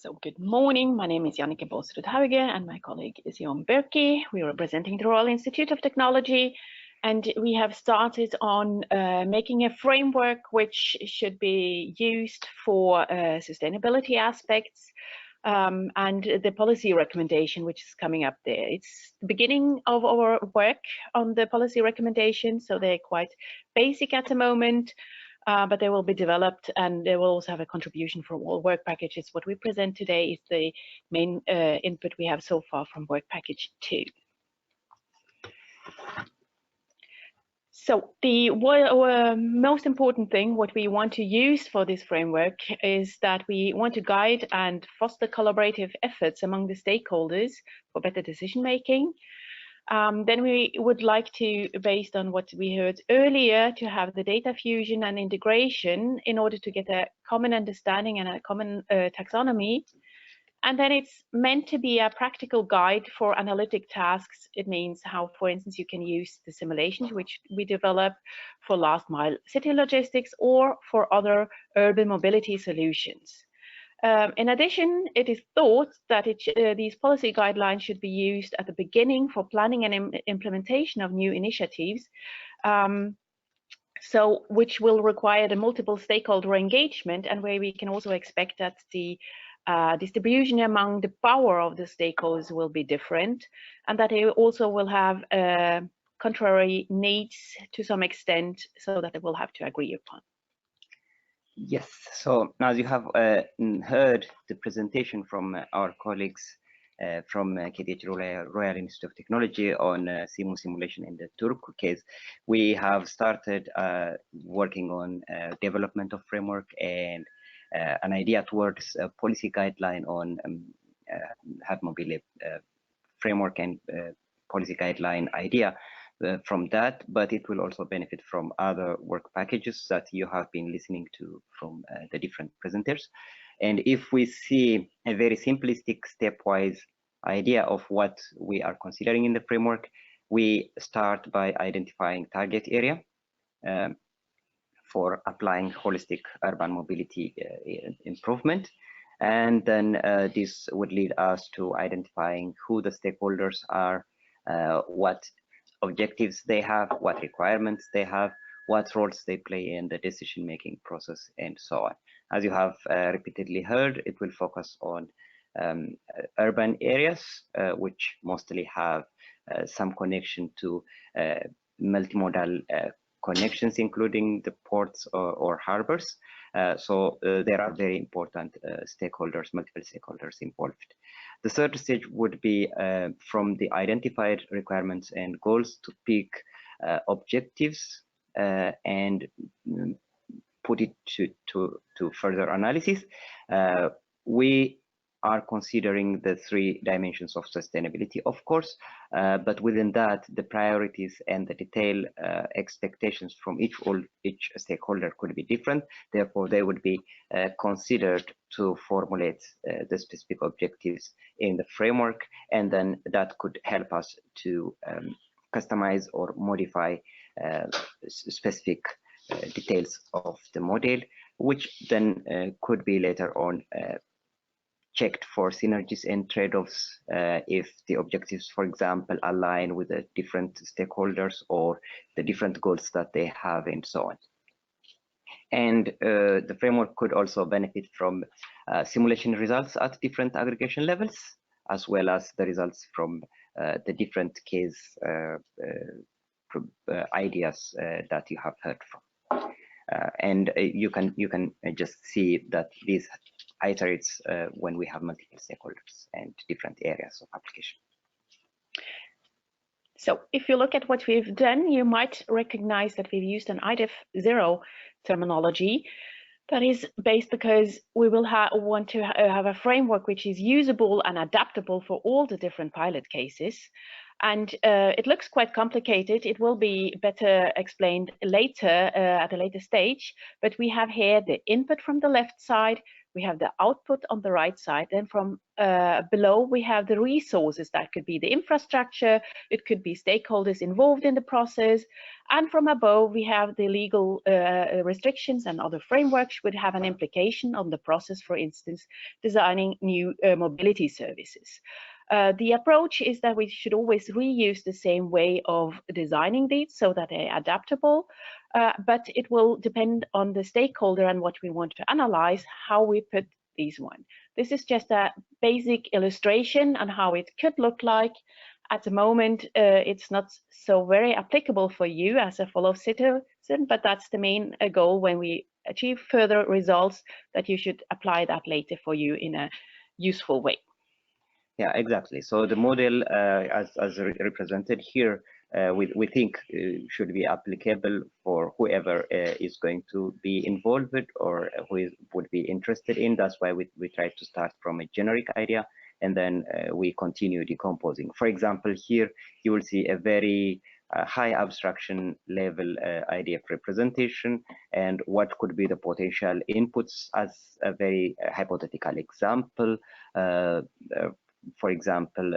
So good morning, my name is Jannike Båsrud-Hauge and my colleague is Jon Berkey. We are representing the Royal Institute of Technology, and we have started on making a framework which should be used for sustainability aspects and the policy recommendation which is coming up there. It's the beginning of our work on the policy recommendations, so they're quite basic at the moment. But they will be developed, and they will also have a contribution from all work packages. What we present today is the main input we have so far from work package 2. So the most important thing, what we want to use for this framework, is that we want to guide and foster collaborative efforts among the stakeholders for better decision making. Then we would like to, based on what we heard earlier, to have the data fusion and integration in order to get a common understanding and a common taxonomy. And then it's meant to be a practical guide for analytic tasks. It means how, for instance, you can use the simulations which we develop for last mile city logistics or for other urban mobility solutions. In addition, it is thought that these policy guidelines should be used at the beginning for planning and implementation of new initiatives, which will require the multiple stakeholder engagement, and where we can also expect that the distribution among the power of the stakeholders will be different, and that they also will have contrary needs to some extent, so that they will have to agree upon. Yes, so as you have heard the presentation from our colleagues from KTH Royal Institute of Technology on CMU simulation in the Turku case, we have started working on development of framework and an idea towards a policy guideline on HUPMOBILE framework and policy guideline idea. From that, but it will also benefit from other work packages that you have been listening to from the different presenters. And if we see a very simplistic stepwise idea of what we are considering in the framework, we start by identifying target area for applying holistic urban mobility improvement. And then this would lead us to identifying who the stakeholders are, what objectives they have, what requirements they have, what roles they play in the decision-making process, and so on. As you have repeatedly heard, it will focus on urban areas, which mostly have some connection to multimodal connections, including the ports or harbors. So there are very important stakeholders, multiple stakeholders involved. The third stage would be from the identified requirements and goals to pick objectives and put it to further analysis. We are considering the 3 dimensions of sustainability, of course, but within that, the priorities and the detailed expectations from each stakeholder could be different. Therefore, they would be considered to formulate the specific objectives in the framework, and then that could help us to customize or modify specific details of the model, which then could be later on checked for synergies and trade-offs if the objectives, for example, align with the different stakeholders or the different goals that they have, and so on. And the framework could also benefit from simulation results at different aggregation levels, as well as the results from the different case ideas that you have heard from. And you can just see that these iterates when we have multiple stakeholders and different areas of application. So if you look at what we've done, you might recognize that we've used an IDEF 0 terminology. That is based because we will want to have a framework which is usable and adaptable for all the different pilot cases. And it looks quite complicated. It will be better explained later at a later stage. But we have here the input from the left side, we have the output on the right side, and from below we have the resources. That could be the infrastructure, it could be stakeholders involved in the process, and from above we have the legal restrictions and other frameworks would have an implication on the process, for instance, designing new mobility services. The approach is that we should always reuse the same way of designing these so that they're adaptable, but it will depend on the stakeholder and what we want to analyze, how we put these one. This is just a basic illustration on how it could look like. At the moment, it's not so very applicable for you as a fellow citizen, but that's the main goal when we achieve further results, that you should apply that later for you in a useful way. Yeah, exactly. So the model, as represented here, we think should be applicable for whoever is going to be involved with or would be interested in. That's why we try to start from a generic idea, and then we continue decomposing. For example, here you will see a very high abstraction level idea of representation and what could be the potential inputs as a very hypothetical example. For example,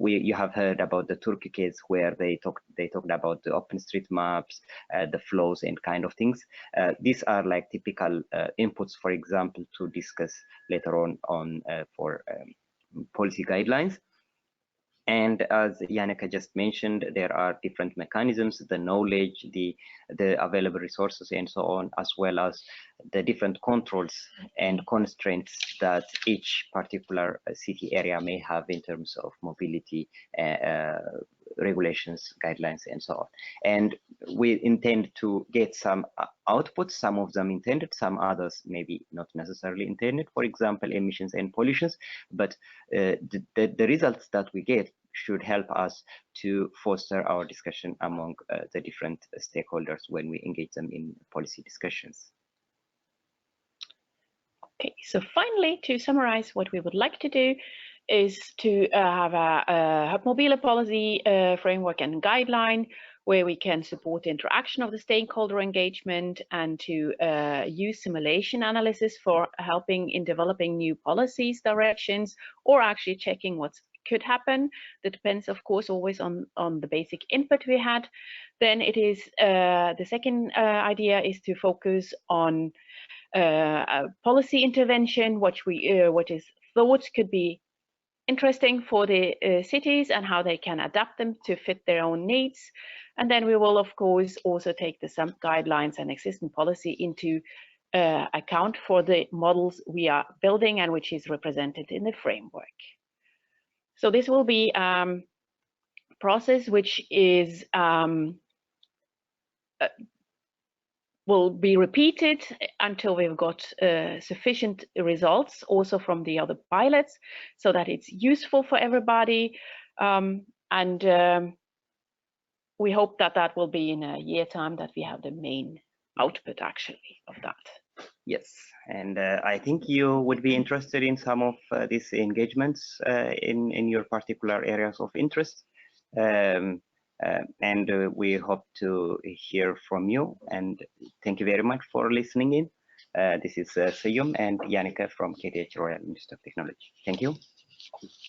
you have heard about the Turkey case where they talked about the OpenStreetMaps, the flows and kind of things. These are like typical inputs, for example, to discuss later on for policy guidelines. And as Yannicka just mentioned, there are different mechanisms, the knowledge, the available resources, and so on, as well as the different controls and constraints that each particular city area may have in terms of mobility, regulations, guidelines, and so on. And we intend to get some outputs, some of them intended, some others maybe not necessarily intended, for example, emissions and pollutions, but the results that we get should help us to foster our discussion among the different stakeholders when we engage them in policy discussions. Okay, so finally, to summarize, what we would like to do is to have a HUPMOBILE policy framework and guideline where we can support the interaction of the stakeholder engagement and to use simulation analysis for helping in developing new policies, directions, or actually checking what could happen. That depends, of course, always on the basic input we had. Then it is the second idea is to focus on policy intervention, what is thought could be interesting for the cities and how they can adapt them to fit their own needs. And then we will, of course, also take the some guidelines and existing policy into account for the models we are building and which is represented in the framework. So this will be a process which is will be repeated until we've got sufficient results also from the other pilots so that it's useful for everybody. We hope that that will be in a year time that we have the main output actually of that. Yes, and I think you would be interested in some of these engagements in your particular areas of interest. And we hope to hear from you, and thank you very much for listening in. This is Seyum and Yannicka from KTH Royal Institute of Technology. Thank you.